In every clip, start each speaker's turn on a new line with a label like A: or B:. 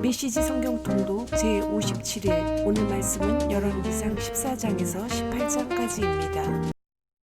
A: 메시지 성경 통독 제57일 오늘 말씀은 열왕기상 14장에서 18장까지입니다.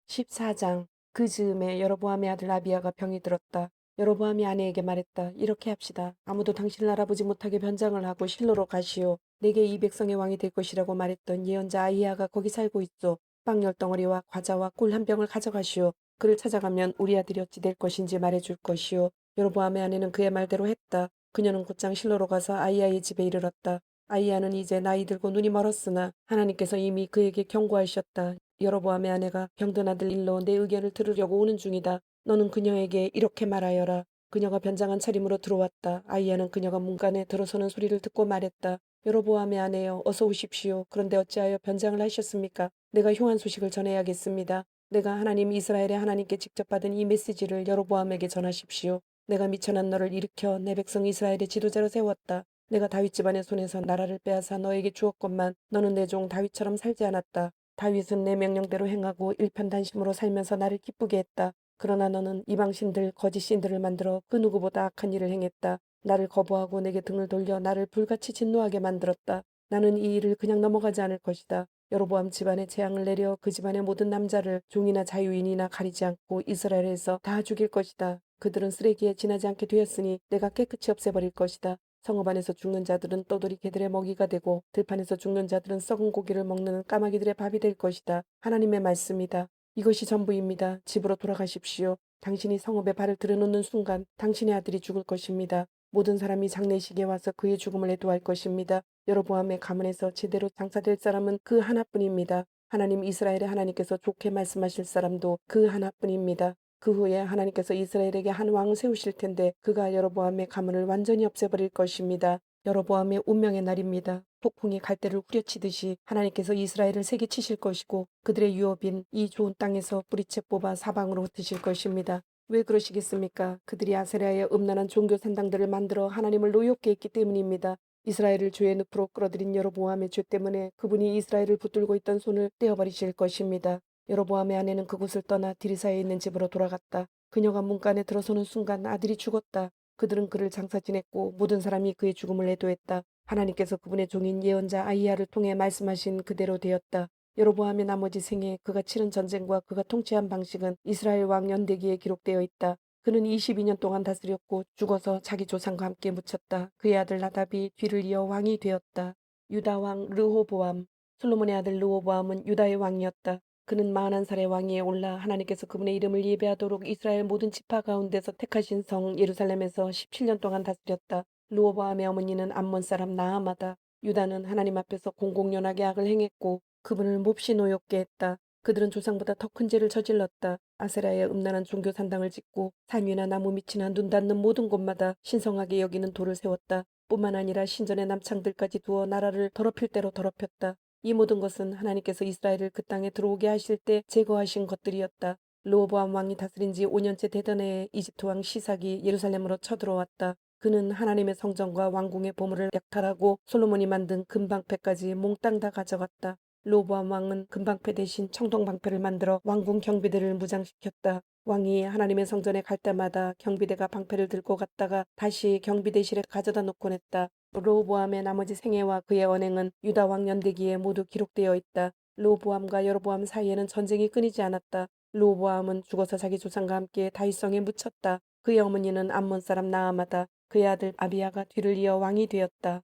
A: 14장 그 즈음에 여로보암의 아들 아비야가 병이 들었다. 여로보암이 아내에게 말했다. 이렇게 합시다. 아무도 당신을 알아보지 못하게 변장을 하고 실로로 가시오. 내게 이 백성의 왕이 될 것이라고 말했던 예언자 아히야가 거기 살고 있어. 빵 10덩어리와 과자와 꿀 한 병을 가져가시오. 그를 찾아가면 우리 아들이 어찌 될 것인지 말해줄 것이오. 여로보암의 아내는 그의 말대로 했다. 그녀는 곧장 실로로 가서 아히야의 집에 이르렀다. 아히야는 이제 나이 들고 눈이 멀었으나 하나님께서 이미 그에게 경고하셨다. 여로보암의 아내가 병든 아들 일로 내 의견을 들으려고 오는 중이다. 너는 그녀에게 이렇게 말하여라. 그녀가 변장한 차림으로 들어왔다. 아히야는 그녀가 문간에 들어서는 소리를 듣고 말했다. 여로보암의 아내여 어서 오십시오. 그런데 어찌하여 변장을 하셨습니까? 내가 흉한 소식을 전해야겠습니다. 내가 하나님 이스라엘의 하나님께 직접 받은 이 메시지를 여로보암에게 전하십시오. 내가 미천한 너를 일으켜 내 백성 이스라엘의 지도자로 세웠다. 내가 다윗 집안의 손에서 나라를 빼앗아 너에게 주었건만 너는 내 종 다윗처럼 살지 않았다. 다윗은 내 명령대로 행하고 일편단심으로 살면서 나를 기쁘게 했다. 그러나 너는 이방신들 거짓 신들을 만들어 그 누구보다 악한 일을 행했다. 나를 거부하고 내게 등을 돌려 나를 불같이 진노하게 만들었다. 나는 이 일을 그냥 넘어가지 않을 것이다. 여로보암 집안에 재앙을 내려 그 집안의 모든 남자를 종이나 자유인이나 가리지 않고 이스라엘에서 다 죽일 것이다. 그들은 쓰레기에 지나지 않게 되었으니 내가 깨끗이 없애버릴 것이다. 성읍 안에서 죽는 자들은 떠돌이 개들의 먹이가 되고 들판에서 죽는 자들은 썩은 고기를 먹는 까마귀들의 밥이 될 것이다. 하나님의 말씀이다. 이것이 전부입니다. 집으로 돌아가십시오. 당신이 성읍에 발을 들여놓는 순간 당신의 아들이 죽을 것입니다. 모든 사람이 장례식에 와서 그의 죽음을 애도할 것입니다. 여로보암의 가문에서 제대로 장사될 사람은 그 하나뿐입니다. 하나님 이스라엘의 하나님께서 좋게 말씀하실 사람도 그 하나뿐입니다. 그 후에 하나님께서 이스라엘에게 한 왕을 세우실 텐데 그가 여로보암의 가문을 완전히 없애버릴 것입니다. 여로보암의 운명의 날입니다. 폭풍이 갈대를 후려치듯이 하나님께서 이스라엘을 세게 치실 것이고 그들의 유업인 이 좋은 땅에서 뿌리채 뽑아 사방으로 흩으실 것입니다. 왜 그러시겠습니까? 그들이 아세라의 음란한 종교 산당들을 만들어 하나님을 노엽게 했기 때문입니다. 이스라엘을 죄의 늪으로 끌어들인 여로보암의 죄 때문에 그분이 이스라엘을 붙들고 있던 손을 떼어버리실 것입니다. 여로보암의 아내는 그곳을 떠나 디리사에 있는 집으로 돌아갔다. 그녀가 문간에 들어서는 순간 아들이 죽었다. 그들은 그를 장사 지냈고 모든 사람이 그의 죽음을 애도했다. 하나님께서 그분의 종인 예언자 아히야를 통해 말씀하신 그대로 되었다. 여로보암의 나머지 생에 그가 치른 전쟁과 그가 통치한 방식은 이스라엘 왕 연대기에 기록되어 있다. 그는 22년 동안 다스렸고 죽어서 자기 조상과 함께 묻혔다. 그의 아들 나답이 뒤를 이어 왕이 되었다. 유다 왕 르호보암. 솔로몬의 아들 르호보암은 유다의 왕이었다. 그는 41살의 왕위에 올라 하나님께서 그분의 이름을 예배하도록 이스라엘 모든 지파 가운데서 택하신 성 예루살렘에서 17년 동안 다스렸다. 르호보암의 어머니는 암몬 사람 나아마다. 유다는 하나님 앞에서 공공연하게 악을 행했고 그분을 몹시 노엽게 했다. 그들은 조상보다 더 큰 죄를 저질렀다. 아세라의 음란한 종교 산당을 짓고 산 위나 나무 밑이나 눈 닿는 모든 곳마다 신성하게 여기는 돌을 세웠다. 뿐만 아니라 신전의 남창들까지 두어 나라를 더럽힐 대로 더럽혔다. 이 모든 것은 하나님께서 이스라엘을 그 땅에 들어오게 하실 때 제거하신 것들이었다. 르호보암 왕이 다스린 지 5년째 되던 해에 이집트 왕 시삭이 예루살렘으로 쳐들어왔다. 그는 하나님의 성전과 왕궁의 보물을 약탈하고 솔로몬이 만든 금방패까지 몽땅 다 가져갔다. 르호보암 왕은 금방패 대신 청동방패를 만들어 왕궁 경비대를 무장시켰다. 왕이 하나님의 성전에 갈 때마다 경비대가 방패를 들고 갔다가 다시 경비대실에 가져다 놓곤 했다. 르호보암의 나머지 생애와 그의 언행은 유다 왕 연대기에 모두 기록되어 있다. 르호보암과 여로보암 사이에는 전쟁이 끊이지 않았다. 르호보암은 죽어서 자기 조상과 함께 다윗성에 묻혔다. 그의 어머니는 암몬 사람 나아마다. 그의 아들 아비야가 뒤를 이어 왕이 되었다.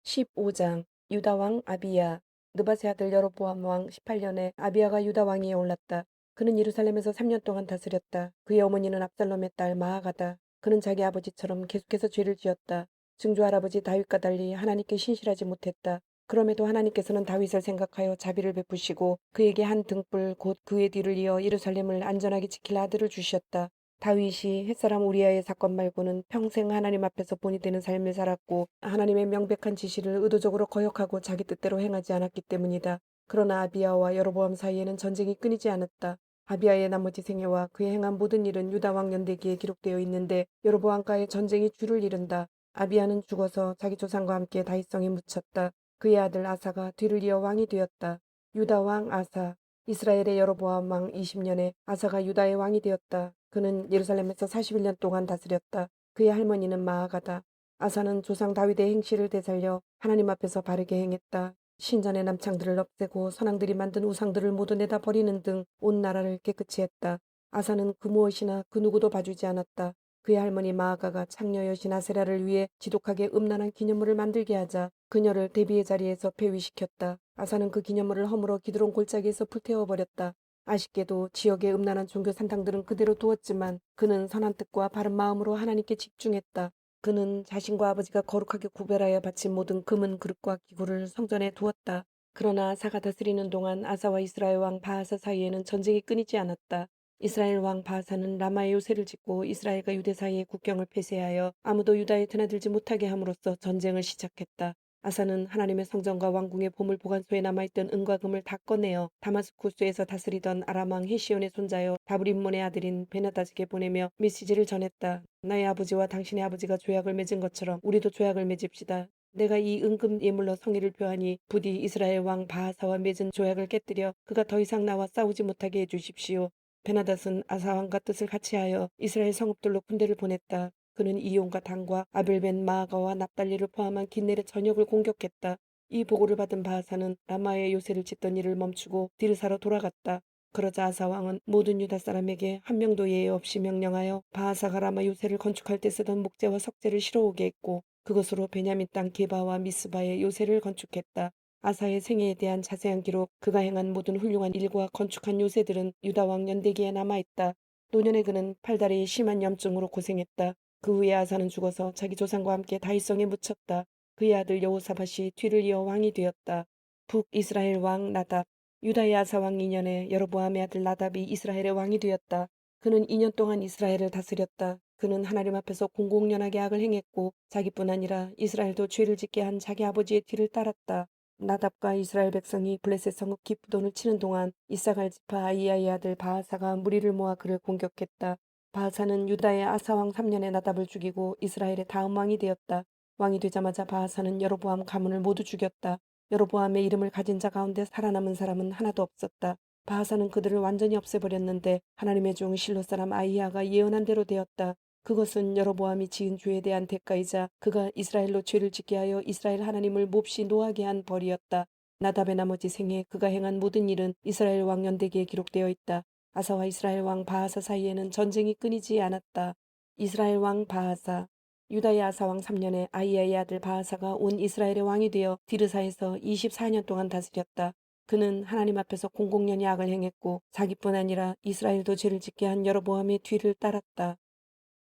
A: 15장 유다 왕 아비야. 느바세 아들 여로보암 왕 18년에 아비야가 유다 왕위에 올랐다. 그는 예루살렘에서 3년 동안 다스렸다. 그의 어머니는 압살롬의 딸 마아가다. 그는 자기 아버지처럼 계속해서 죄를 지었다. 증조 할아버지 다윗과 달리 하나님께 신실하지 못했다. 그럼에도 하나님께서는 다윗을 생각하여 자비를 베푸시고 그에게 한 등불 곧 그의 뒤를 이어 예루살렘을 안전하게 지킬 아들을 주셨다. 다윗이 햇사람 우리아의 사건 말고는 평생 하나님 앞에서 본이 되는 삶을 살았고 하나님의 명백한 지시를 의도적으로 거역하고 자기 뜻대로 행하지 않았기 때문이다. 그러나 아비야와 여로보암 사이에는 전쟁이 끊이지 않았다. 아비야의 나머지 생애와 그의 행한 모든 일은 유다 왕 연대기에 기록되어 있는데 여로보암과의 전쟁이 주를 이룬다. 아비야는 죽어서 자기 조상과 함께 다윗성에 묻혔다. 그의 아들 아사가 뒤를 이어 왕이 되었다. 유다 왕 아사. 이스라엘의 여로보암 왕 20년에 아사가 유다의 왕이 되었다. 그는 예루살렘에서 41년 동안 다스렸다. 그의 할머니는 마아가다. 아사는 조상 다윗의 행실을 되살려 하나님 앞에서 바르게 행했다. 신전의 남창들을 없애고 선왕들이 만든 우상들을 모두 내다 버리는 등 온 나라를 깨끗이 했다. 아사는 그 무엇이나 그 누구도 봐주지 않았다. 그의 할머니 마아가가 창녀 여신 아세라를 위해 지독하게 음란한 기념물을 만들게 하자 그녀를 대비의 자리에서 폐위시켰다. 아사는 그 기념물을 허물어 기드론 골짜기에서 불태워버렸다. 아쉽게도 지역의 음란한 종교 산당들은 그대로 두었지만 그는 선한 뜻과 바른 마음으로 하나님께 집중했다. 그는 자신과 아버지가 거룩하게 구별하여 바친 모든 금은 그릇과 기구를 성전에 두었다. 그러나 아사가 다스리는 동안 아사와 이스라엘 왕 바하사 사이에는 전쟁이 끊이지 않았다. 이스라엘 왕 바하사는 라마에 요새를 짓고 이스라엘과 유대 사이의 국경을 폐쇄하여 아무도 유다에 드나들지 못하게 함으로써 전쟁을 시작했다. 아사는 하나님의 성전과 왕궁의 보물 보관소에 남아있던 은과 금을 다 꺼내어 다마스쿠스에서 다스리던 아람 왕 헤시온의 손자여 다브림몬의 아들인 베나다직에 보내며 메시지를 전했다. 나의 아버지와 당신의 아버지가 조약을 맺은 것처럼 우리도 조약을 맺읍시다. 내가 이 은금 예물로 성의를 표하니 부디 이스라엘 왕 바하사와 맺은 조약을 깨뜨려 그가 더 이상 나와 싸우지 못하게 해주십시오. 베나닷은 아사 왕과 뜻을 같이하여 이스라엘 성읍들로 군대를 보냈다. 그는 이온과 단과 아벨벤 마아가와 납달리를 포함한 긴네렛 전역을 공격했다. 이 보고를 받은 바하사는 라마에 요새를 짓던 일을 멈추고 디르사로 돌아갔다. 그러자 아사 왕은 모든 유다 사람에게 한 명도 예외 없이 명령하여 바하사가 라마 요새를 건축할 때 쓰던 목재와 석재를 실어오게 했고 그것으로 베냐민 땅 게바와 미스바에 요새를 건축했다. 아사의 생애에 대한 자세한 기록, 그가 행한 모든 훌륭한 일과 건축한 요새들은 유다 왕 연대기에 남아있다. 노년에 그는 팔다리에 심한 염증으로 고생했다. 그 후에 아사는 죽어서 자기 조상과 함께 다윗성에 묻혔다. 그의 아들 여호사밧이 뒤를 이어 왕이 되었다. 북이스라엘 왕 나답. 유다의 아사 왕 2년에 여로보암의 아들 나답이 이스라엘의 왕이 되었다. 그는 2년 동안 이스라엘을 다스렸다. 그는 하나님 앞에서 공공연하게 악을 행했고 자기뿐 아니라 이스라엘도 죄를 짓게 한 자기 아버지의 뒤를 따랐다. 나답과 이스라엘 백성이 블레셋 성읍 기브돈을 치는 동안 이사갈 지파 아이야의 아들 바하사가 무리를 모아 그를 공격했다. 바하사는 유다의 아사 왕 3년에 나답을 죽이고 이스라엘의 다음 왕이 되었다. 왕이 되자마자 바하사는 여로보암 가문을 모두 죽였다. 여로보암의 이름을 가진 자 가운데 살아남은 사람은 하나도 없었다. 바하사는 그들을 완전히 없애버렸는데 하나님의 종 실로 사람 아이야가 예언한 대로 되었다. 그것은 여로보암이 지은 죄에 대한 대가이자 그가 이스라엘로 죄를 짓게 하여 이스라엘 하나님을 몹시 노하게 한 벌이었다. 나답의 나머지 생에 그가 행한 모든 일은 이스라엘 왕 연대기에 기록되어 있다. 아사와 이스라엘 왕 바하사 사이에는 전쟁이 끊이지 않았다. 이스라엘 왕 바하사. 유다의 아사 왕 3년에 아이야의 아들 바하사가 온 이스라엘의 왕이 되어 디르사에서 24년 동안 다스렸다. 그는 하나님 앞에서 공공연히 악을 행했고 자기뿐 아니라 이스라엘도 죄를 짓게 한 여로보암의 뒤를 따랐다.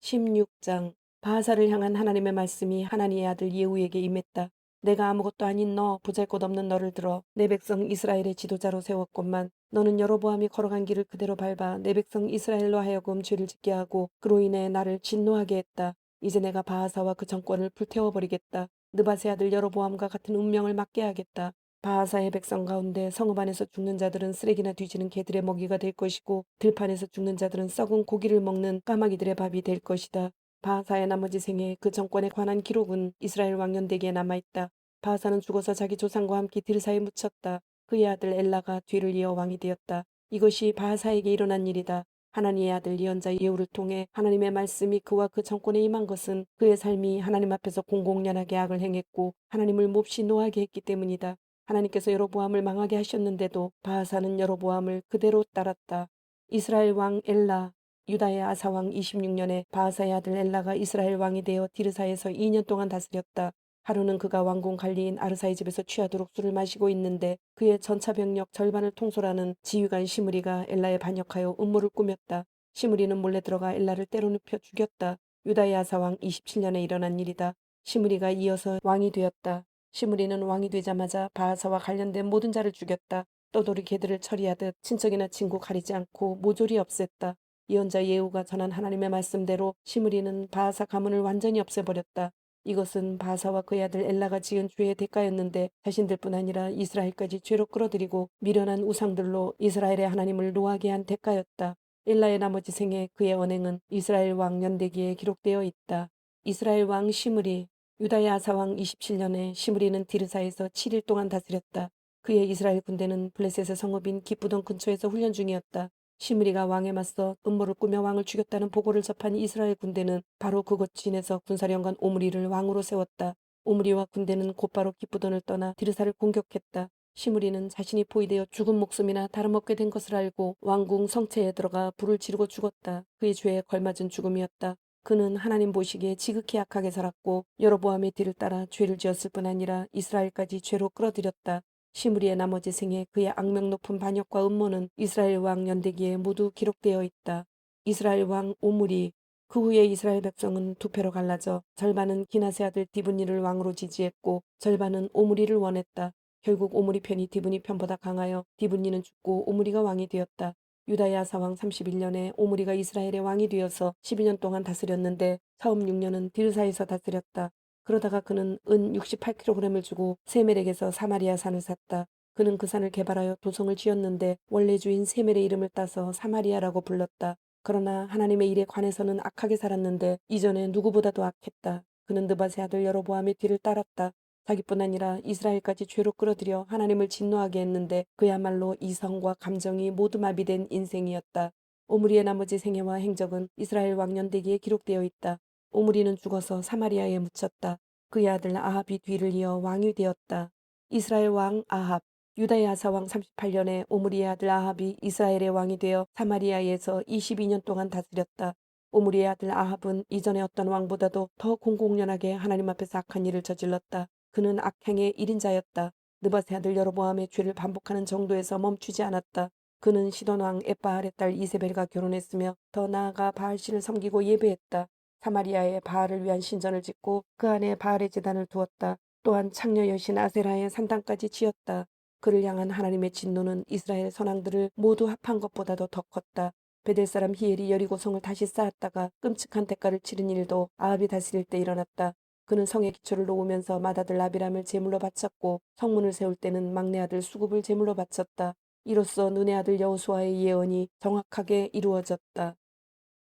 A: 16장. 바하사를 향한 하나님의 말씀이 하나니의 아들 예후에게 임했다. 내가 아무것도 아닌 너 보잘것없는 너를 들어 내 백성 이스라엘의 지도자로 세웠건만 너는 여로보암이 걸어간 길을 그대로 밟아 내 백성 이스라엘로 하여금 죄를 짓게 하고 그로 인해 나를 진노하게 했다. 이제 내가 바하사와 그 정권을 불태워버리겠다. 느밧의 아들 여로보암과 같은 운명을 맞게 하겠다. 바하사의 백성 가운데 성읍 안에서 죽는 자들은 쓰레기나 뒤지는 개들의 먹이가 될 것이고 들판에서 죽는 자들은 썩은 고기를 먹는 까마귀들의 밥이 될 것이다. 바하사의 나머지 생에 그 정권에 관한 기록은 이스라엘 왕년대기에 남아있다. 바하사는 죽어서 자기 조상과 함께 디르사에 묻혔다. 그의 아들 엘라가 뒤를 이어 왕이 되었다. 이것이 바하사에게 일어난 일이다. 하나님의 아들 예언자 예후를 통해 하나님의 말씀이 그와 그 정권에 임한 것은 그의 삶이 하나님 앞에서 공공연하게 악을 행했고 하나님을 몹시 노하게 했기 때문이다. 하나님께서 여로보암을 망하게 하셨는데도 바하사는 여로보암을 그대로 따랐다. 이스라엘 왕 엘라. 유다의 아사 왕 26년에 바하사의 아들 엘라가 이스라엘 왕이 되어 디르사에서 2년 동안 다스렸다. 하루는 그가 왕궁 관리인 아르사의 집에서 취하도록 술을 마시고 있는데 그의 전차병력 절반을 통솔하는 지휘관 시므리가 엘라에 반역하여 음모를 꾸몄다. 시므리는 몰래 들어가 엘라를 때려 눕혀 죽였다. 유다의 아사 왕 27년에 일어난 일이다. 시므리가 이어서 왕이 되었다. 시므리는 왕이 되자마자 바하사와 관련된 모든 자를 죽였다. 떠돌이 개들을 처리하듯 친척이나 친구 가리지 않고 모조리 없앴다. 예언자 예후가 전한 하나님의 말씀대로 시므리는 바하사 가문을 완전히 없애버렸다. 이것은 바하사와 그의 아들 엘라가 지은 죄의 대가였는데 자신들뿐 아니라 이스라엘까지 죄로 끌어들이고 미련한 우상들로 이스라엘의 하나님을 노하게 한 대가였다. 엘라의 나머지 생에 그의 언행은 이스라엘 왕 연대기에 기록되어 있다. 이스라엘 왕 시므리. 유다의 아사 왕 27년에 시므리는 디르사에서 7일 동안 다스렸다. 그의 이스라엘 군대는 블레셋의 성읍인 기쁘돈 근처에서 훈련 중이었다. 시므리가 왕에 맞서 음모를 꾸며 왕을 죽였다는 보고를 접한 이스라엘 군대는 바로 그곳 진에서 군사령관 오므리를 왕으로 세웠다. 오므리와 군대는 곧바로 기쁘돈을 떠나 디르사를 공격했다. 시므리는 자신이 포위되어 죽은 목숨이나 다름없게 된 것을 알고 왕궁 성체에 들어가 불을 지르고 죽었다. 그의 죄에 걸맞은 죽음이었다. 그는 하나님 보시기에 지극히 악하게 살았고 여로보암의 뒤를 따라 죄를 지었을 뿐 아니라 이스라엘까지 죄로 끌어들였다. 시므리의 나머지 생에 그의 악명 높은 반역과 음모는 이스라엘 왕 연대기에 모두 기록되어 있다. 이스라엘 왕 오므리. 그 후에 이스라엘 백성은 두 패로 갈라져 절반은 기나세 아들 디브니를 왕으로 지지했고 절반은 오므리를 원했다. 결국 오므리 편이 디브니 편보다 강하여 디브니는 죽고 오므리가 왕이 되었다. 유다의 아사왕 31년에 오므리가 이스라엘의 왕이 되어서 12년 동안 다스렸는데 처음 6년은 디르사에서 다스렸다. 그러다가 그는 은 68kg을 주고 세멜에게서 사마리아 산을 샀다. 그는 그 산을 개발하여 도성을 지었는데 원래 주인 세멜의 이름을 따서 사마리아라고 불렀다. 그러나 하나님의 일에 관해서는 악하게 살았는데 이전에 누구보다도 악했다. 그는 느밧의 아들 여로보암의 뒤를 따랐다. 자기뿐 아니라 이스라엘까지 죄로 끌어들여 하나님을 진노하게 했는데 그야말로 이성과 감정이 모두 마비된 인생이었다. 오므리의 나머지 생애와 행적은 이스라엘 왕년대기에 기록되어 있다. 오므리는 죽어서 사마리아에 묻혔다. 그의 아들 아합이 뒤를 이어 왕이 되었다. 이스라엘 왕 아합. 유다의 아사왕 38년에 오므리의 아들 아합이 이스라엘의 왕이 되어 사마리아에서 22년 동안 다스렸다. 오므리의 아들 아합은 이전의 어떤 왕보다도 더 공공연하게 하나님 앞에서 악한 일을 저질렀다. 그는 악행의 1인자였다. 느밧의 아들 여로보암의 죄를 반복하는 정도에서 멈추지 않았다. 그는 시돈왕 엣바알의 딸 이세벨과 결혼했으며 더 나아가 바알신을 섬기고 예배했다. 사마리아에 바알을 위한 신전을 짓고 그 안에 바알의 제단을 두었다. 또한 창녀 여신 아세라의 산당까지 지었다. 그를 향한 하나님의 진노는 이스라엘 선왕들을 모두 합한 것보다도 더 컸다. 베델 사람 히엘이 여리고성을 다시 쌓았다가 끔찍한 대가를 치른 일도 아합이 다스릴 때 일어났다. 그는 성의 기초를 놓으면서 맏아들 아비람을 제물로 바쳤고 성문을 세울 때는 막내 아들 수굽을 제물로 바쳤다. 이로써 눈의 아들 여호수아의 예언이 정확하게 이루어졌다.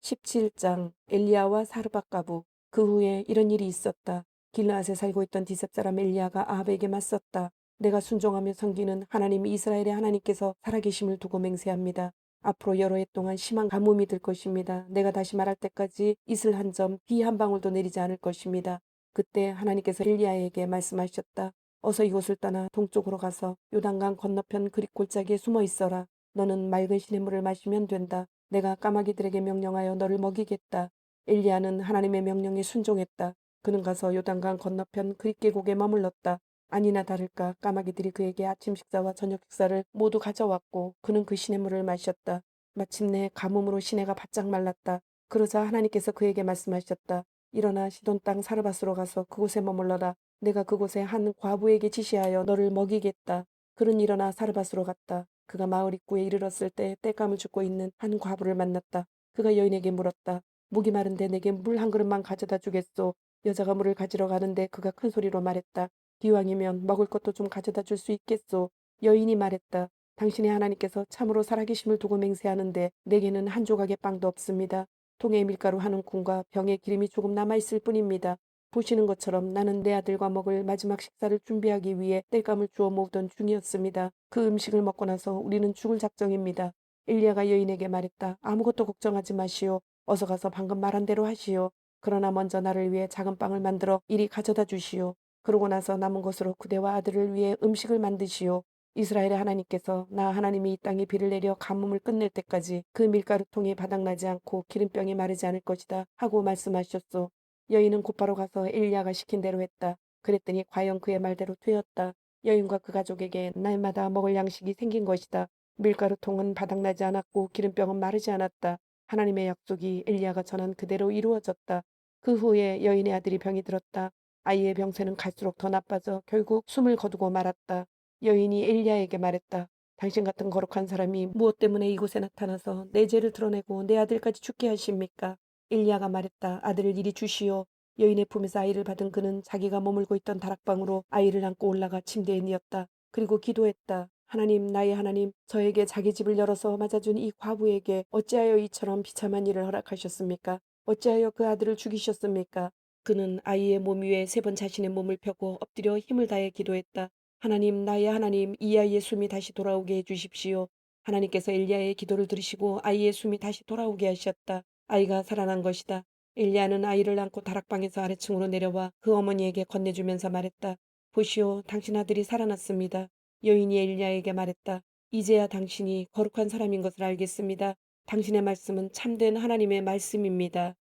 A: 17장 엘리야와 사르밧가부. 그 후에 이런 일이 있었다. 길르앗에 살고 있던 디셉 사람 엘리야가 아합에게 맞섰다. 내가 순종하며 섬기는 하나님 이스라엘의 하나님께서 살아계심을 두고 맹세합니다. 앞으로 여러 해 동안 심한 가뭄이 들 것입니다. 내가 다시 말할 때까지 이슬 한 점, 비 한 방울도 내리지 않을 것입니다. 그때 하나님께서 엘리야에게 말씀하셨다. 어서 이곳을 떠나 동쪽으로 가서 요단강 건너편 그릿 골짜기에 숨어 있어라. 너는 맑은 시냇물을 마시면 된다. 내가 까마귀들에게 명령하여 너를 먹이겠다. 엘리야는 하나님의 명령에 순종했다. 그는 가서 요단강 건너편 그릿 계곡에 머물렀다. 아니나 다를까 까마귀들이 그에게 아침 식사와 저녁 식사를 모두 가져왔고 그는 그 시냇물을 마셨다. 마침내 가뭄으로 시내가 바짝 말랐다. 그러자 하나님께서 그에게 말씀하셨다. 일어나 시돈 땅 사르밧으로 가서 그곳에 머물러라. 내가 그곳에 한 과부에게 지시하여 너를 먹이겠다. 그는 일어나 사르밧으로 갔다. 그가 마을 입구에 이르렀을 때 땔감을 줍고 있는 한 과부를 만났다. 그가 여인에게 물었다. 목이 마른데 내게 물 한 그릇만 가져다 주겠소. 여자가 물을 가지러 가는데 그가 큰 소리로 말했다. 기왕이면 먹을 것도 좀 가져다 줄 수 있겠소. 여인이 말했다. 당신의 하나님께서 참으로 살아계심을 두고 맹세하는데 내게는 한 조각의 빵도 없습니다. 통에 밀가루 한 움큼과 병에 기름이 조금 남아있을 뿐입니다. 보시는 것처럼 나는 내 아들과 먹을 마지막 식사를 준비하기 위해 땔감을 주워 모으던 중이었습니다. 그 음식을 먹고 나서 우리는 죽을 작정입니다. 엘리야가 여인에게 말했다. 아무것도 걱정하지 마시오. 어서 가서 방금 말한 대로 하시오. 그러나 먼저 나를 위해 작은 빵을 만들어 이리 가져다 주시오. 그러고 나서 남은 것으로 그대와 아들을 위해 음식을 만드시오. 이스라엘의 하나님께서 나 하나님이 이 땅에 비를 내려 가뭄을 끝낼 때까지 그 밀가루통이 바닥나지 않고 기름병이 마르지 않을 것이다 하고 말씀하셨소. 여인은 곧바로 가서 엘리야가 시킨 대로 했다. 그랬더니 과연 그의 말대로 되었다. 여인과 그 가족에게 날마다 먹을 양식이 생긴 것이다. 밀가루통은 바닥나지 않았고 기름병은 마르지 않았다. 하나님의 약속이 엘리야가 전한 그대로 이루어졌다. 그 후에 여인의 아들이 병이 들었다. 아이의 병세는 갈수록 더 나빠져 결국 숨을 거두고 말았다. 여인이 엘리야에게 말했다. 당신 같은 거룩한 사람이 무엇 때문에 이곳에 나타나서 내 죄를 드러내고 내 아들까지 죽게 하십니까? 엘리야가 말했다. 아들을 이리 주시오. 여인의 품에서 아이를 받은 그는 자기가 머물고 있던 다락방으로 아이를 안고 올라가 침대에 누웠다. 그리고 기도했다. 하나님, 나의 하나님, 저에게 자기 집을 열어서 맞아준 이 과부에게 어찌하여 이처럼 비참한 일을 허락하셨습니까? 어찌하여 그 아들을 죽이셨습니까? 그는 아이의 몸 위에 3번 자신의 몸을 펴고 엎드려 힘을 다해 기도했다. 하나님, 나의 하나님, 이 아이의 숨이 다시 돌아오게 해주십시오. 하나님께서 엘리야의 기도를 들으시고 아이의 숨이 다시 돌아오게 하셨다. 아이가 살아난 것이다. 엘리야는 아이를 안고 다락방에서 아래층으로 내려와 그 어머니에게 건네주면서 말했다. 보시오, 당신 아들이 살아났습니다. 여인이 엘리야에게 말했다. 이제야 당신이 거룩한 사람인 것을 알겠습니다. 당신의 말씀은 참된 하나님의 말씀입니다.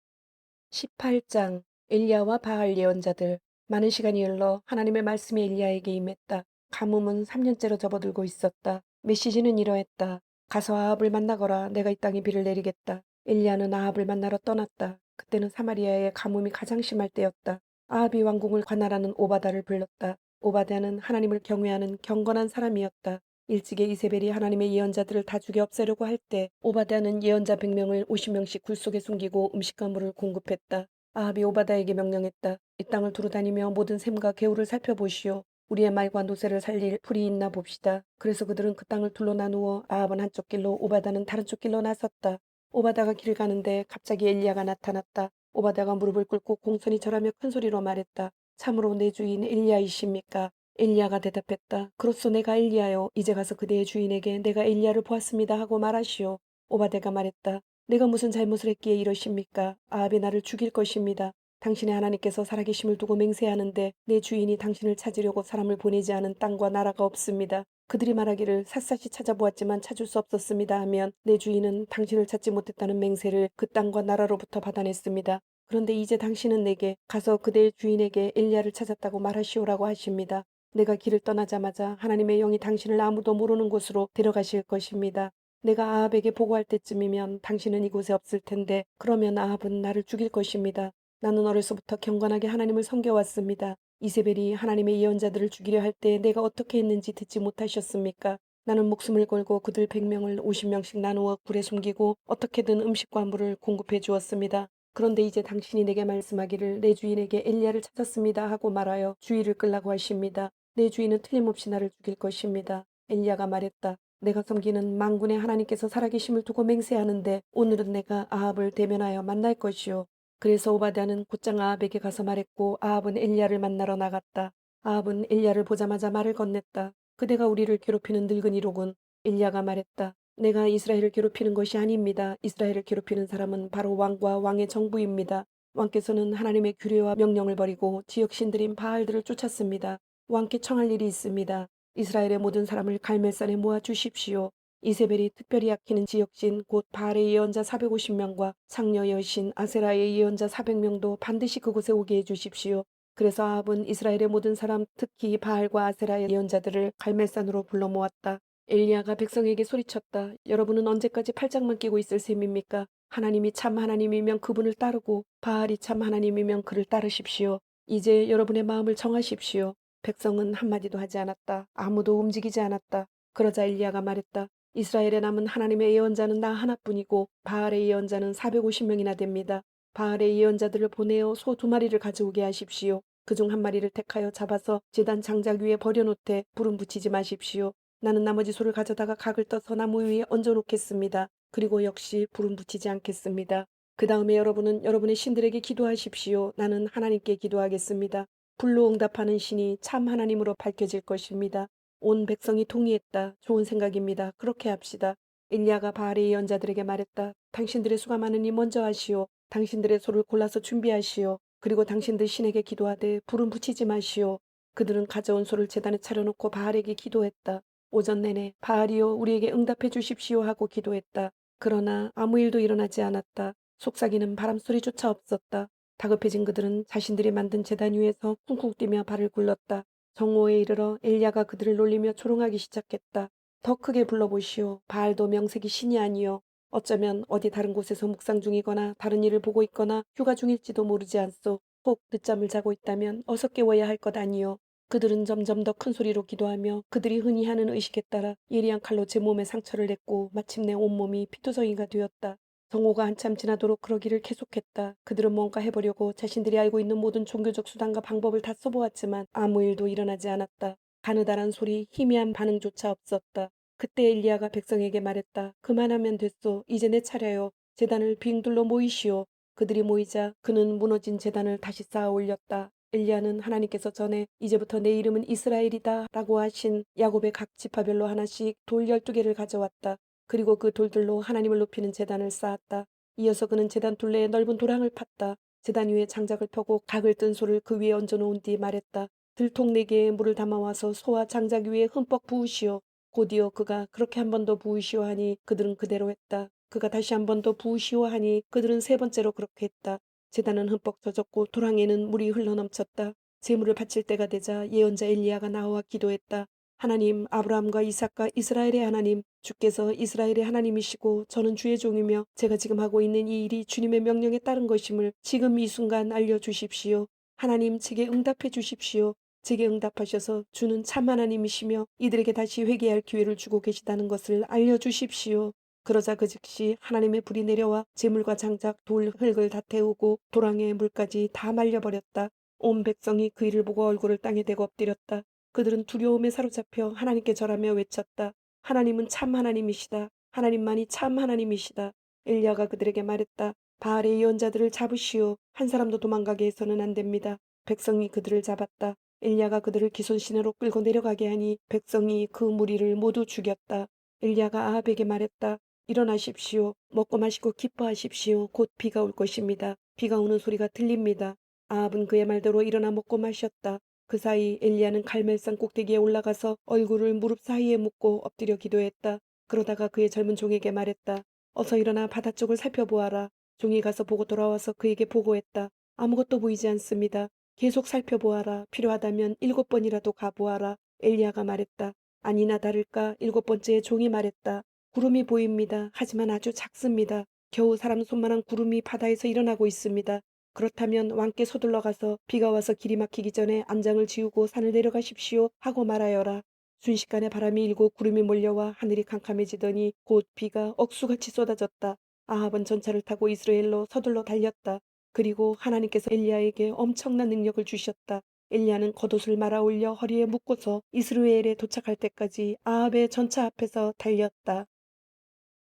A: 18장 엘리야와 바알 예언자들. 많은 시간이 흘러 하나님의 말씀이 엘리야에게 임했다. 가뭄은 3년째로 접어들고 있었다. 메시지는 이러했다. 가서 아합을 만나거라. 내가 이 땅에 비를 내리겠다. 엘리야는 아합을 만나러 떠났다. 그때는 사마리아의 가뭄이 가장 심할 때였다. 아합이 왕궁을 관할하는 오바다를 불렀다. 오바다는 하나님을 경외하는 경건한 사람이었다. 일찍이 이세벨이 하나님의 예언자들을 다 죽여 없애려고 할 때 오바댜는 예언자 100명을 50명씩 굴 속에 숨기고 음식과 물을 공급했다. 아합이 오바댜에게 명령했다. 이 땅을 두루다니며 모든 샘과 개울을 살펴보시오. 우리의 말과 노새를 살릴 풀이 있나 봅시다. 그래서 그들은 그 땅을 둘로 나누어 아합은 한쪽 길로 오바댜는 다른 쪽 길로 나섰다. 오바댜가 길을 가는데 갑자기 엘리야가 나타났다. 오바댜가 무릎을 꿇고 공손히 절하며 큰 소리로 말했다. 참으로 내 주인 엘리야이십니까? 엘리야가 대답했다. 그렇소 내가 엘리야요. 이제 가서 그대의 주인에게 내가 엘리야를 보았습니다 하고 말하시오. 오바댜가 말했다. 내가 무슨 잘못을 했기에 이러십니까? 아합이 나를 죽일 것입니다. 당신의 하나님께서 살아계심을 두고 맹세하는데 내 주인이 당신을 찾으려고 사람을 보내지 않은 땅과 나라가 없습니다. 그들이 말하기를 샅샅이 찾아보았지만 찾을 수 없었습니다 하면 내 주인은 당신을 찾지 못했다는 맹세를 그 땅과 나라로부터 받아냈습니다. 그런데 이제 당신은 내게 가서 그대의 주인에게 엘리야를 찾았다고 말하시오라고 하십니다. 내가 길을 떠나자마자 하나님의 영이 당신을 아무도 모르는 곳으로 데려가실 것입니다. 내가 아합에게 보고할 때쯤이면 당신은 이곳에 없을 텐데 그러면 아합은 나를 죽일 것입니다. 나는 어려서부터 경건하게 하나님을 섬겨왔습니다. 이세벨이 하나님의 예언자들을 죽이려 할 때 내가 어떻게 했는지 듣지 못하셨습니까? 나는 목숨을 걸고 그들 100명을 50명씩 나누어 굴에 숨기고 어떻게든 음식과 물을 공급해 주었습니다. 그런데 이제 당신이 내게 말씀하기를 내 주인에게 엘리야를 찾았습니다 하고 말하여 주의를 끌라고 하십니다. 내 주인은 틀림없이 나를 죽일 것입니다. 엘리야가 말했다. 내가 섬기는 만군의 하나님께서 살아계심을 두고 맹세하는데 오늘은 내가 아합을 대면하여 만날 것이요. 그래서 오바댜는 곧장 아합에게 가서 말했고 아합은 엘리야를 만나러 나갔다. 아합은 엘리야를 보자마자 말을 건넸다. 그대가 우리를 괴롭히는 늙은이로군. 엘리야가 말했다. 내가 이스라엘을 괴롭히는 것이 아닙니다. 이스라엘을 괴롭히는 사람은 바로 왕과 왕의 정부입니다. 왕께서는 하나님의 규례와 명령을 버리고 지역 신들인 바알들을 쫓았습니다. 왕께 청할 일이 있습니다. 이스라엘의 모든 사람을 갈멜산에 모아 주십시오. 이세벨이 특별히 아끼는 지역신 곧 바알의 예언자 450명과 상녀 여신 아세라의 예언자 400명도 반드시 그곳에 오게 해주십시오. 그래서 아합은 이스라엘의 모든 사람 특히 바알과 아세라의 예언자들을 갈멜산으로 불러 모았다. 엘리야가 백성에게 소리쳤다. 여러분은 언제까지 팔짱만 끼고 있을 셈입니까? 하나님이 참 하나님이면 그분을 따르고 바알이 참 하나님이면 그를 따르십시오. 이제 여러분의 마음을 정하십시오. 백성은 한마디도 하지 않았다. 아무도 움직이지 않았다. 그러자 엘리야가 말했다. 이스라엘에 남은 하나님의 예언자는 나 하나뿐이고 바알의 예언자는 450명이나 됩니다. 바알의 예언자들을 보내어 소 2마리를 가져오게 하십시오. 그중 1마리를 택하여 잡아서 제단 장작 위에 버려놓되 불은 붙이지 마십시오. 나는 나머지 소를 가져다가 각을 떠서 나무 위에 얹어놓겠습니다. 그리고 역시 불은 붙이지 않겠습니다. 그 다음에 여러분은 여러분의 신들에게 기도하십시오. 나는 하나님께 기도하겠습니다. 불로 응답하는 신이 참 하나님으로 밝혀질 것입니다. 온 백성이 동의했다. 좋은 생각입니다. 그렇게 합시다. 엘리야가 바알의 예언자들에게 말했다. 당신들의 수가 많으니 먼저 하시오. 당신들의 소를 골라서 준비하시오. 그리고 당신들 신에게 기도하되 불은 붙이지 마시오. 그들은 가져온 소를 제단에 차려놓고 바알에게 기도했다. 오전 내내 바알이여 우리에게 응답해 주십시오 하고 기도했다. 그러나 아무 일도 일어나지 않았다. 속삭이는 바람소리조차 없었다. 다급해진 그들은 자신들이 만든 제단 위에서 쿵쿵 뛰며 발을 굴렀다. 정오에 이르러 엘리야가 그들을 놀리며 조롱하기 시작했다. 더 크게 불러보시오. 바알도 명색이 신이 아니요. 어쩌면 어디 다른 곳에서 묵상 중이거나 다른 일을 보고 있거나 휴가 중일지도 모르지 않소. 혹 늦잠을 자고 있다면 어서 깨워야 할 것 아니요. 그들은 점점 더 큰 소리로 기도하며 그들이 흔히 하는 의식에 따라 예리한 칼로 제 몸에 상처를 냈고 마침내 온몸이 피투성이가 되었다. 정오가 한참 지나도록 그러기를 계속했다. 그들은 뭔가 해보려고 자신들이 알고 있는 모든 종교적 수단과 방법을 다 써보았지만 아무 일도 일어나지 않았다. 가느다란 소리, 희미한 반응조차 없었다. 그때 엘리야가 백성에게 말했다. 그만하면 됐소. 이제 내 차례요. 제단을 빙둘러 모이시오. 그들이 모이자 그는 무너진 제단을 다시 쌓아 올렸다. 엘리야는 하나님께서 전에 이제부터 내 이름은 이스라엘이다 라고 하신 야곱의 각 지파별로 하나씩 돌 12개를 가져왔다. 그리고 그 돌들로 하나님을 높이는 제단을 쌓았다. 이어서 그는 제단 둘레에 넓은 도랑을 팠다. 제단 위에 장작을 펴고 각을 뜬 소를 그 위에 얹어놓은 뒤 말했다. 들통 4개에 물을 담아와서 소와 장작 위에 흠뻑 부으시오. 곧이어 그가 그렇게 한 번 더 부으시오 하니 그들은 그대로 했다. 그가 다시 한 번 더 부으시오 하니 그들은 3번째로 그렇게 했다. 제단은 흠뻑 젖었고 도랑에는 물이 흘러넘쳤다. 제물을 바칠 때가 되자 예언자 엘리야가 나와 기도했다. 하나님, 아브라함과 이삭과 이스라엘의 하나님, 주께서 이스라엘의 하나님이시고 저는 주의 종이며 제가 지금 하고 있는 이 일이 주님의 명령에 따른 것임을 지금 이 순간 알려주십시오. 하나님, 제게 응답해 주십시오. 제게 응답하셔서 주는 참 하나님이시며 이들에게 다시 회개할 기회를 주고 계시다는 것을 알려주십시오. 그러자 그 즉시 하나님의 불이 내려와 재물과 장작, 돌, 흙을 다 태우고 도랑의 물까지 다 말려버렸다. 온 백성이 그 일을 보고 얼굴을 땅에 대고 엎드렸다. 그들은 두려움에 사로잡혀 하나님께 절하며 외쳤다. 하나님은 참 하나님이시다. 하나님만이 참 하나님이시다. 엘리야가 그들에게 말했다. 바알의 예언자들을 잡으시오. 한 사람도 도망가게 해서는 안 됩니다. 백성이 그들을 잡았다. 엘리야가 그들을 기손 시내로 끌고 내려가게 하니 백성이 그 무리를 모두 죽였다. 엘리야가 아합에게 말했다. 일어나십시오. 먹고 마시고 기뻐하십시오. 곧 비가 올 것입니다. 비가 오는 소리가 들립니다. 아합은 그의 말대로 일어나 먹고 마셨다. 그 사이 엘리야는 갈멜산 꼭대기에 올라가서 얼굴을 무릎 사이에 묻고 엎드려 기도했다. 그러다가 그의 젊은 종에게 말했다. 어서 일어나 바다 쪽을 살펴보아라. 종이 가서 보고 돌아와서 그에게 보고했다. 아무것도 보이지 않습니다. 계속 살펴보아라. 필요하다면 7번이라도 가보아라. 엘리야가 말했다. 아니나 다를까 7번째에 종이 말했다. 구름이 보입니다. 하지만 아주 작습니다. 겨우 사람 손만한 구름이 바다에서 일어나고 있습니다. 그렇다면 왕께 서둘러 가서 비가 와서 길이 막히기 전에 안장을 지우고 산을 내려가십시오 하고 말하여라. 순식간에 바람이 일고 구름이 몰려와 하늘이 캄캄해지더니 곧 비가 억수같이 쏟아졌다. 아합은 전차를 타고 이스라엘로 서둘러 달렸다. 그리고 하나님께서 엘리야에게 엄청난 능력을 주셨다. 엘리야는 겉옷을 말아 올려 허리에 묶고서 이스라엘에 도착할 때까지 아합의 전차 앞에서 달렸다.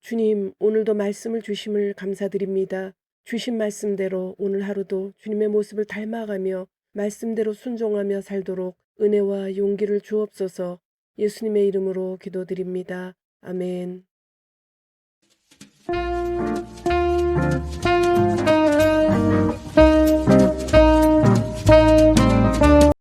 A: 주님, 오늘도 말씀을 주심을 감사드립니다. 주신 말씀대로 오늘 하루도 주님의 모습을 닮아가며 말씀대로 순종하며 살도록 은혜와 용기를 주옵소서. 예수님의 이름으로 기도드립니다. 아멘.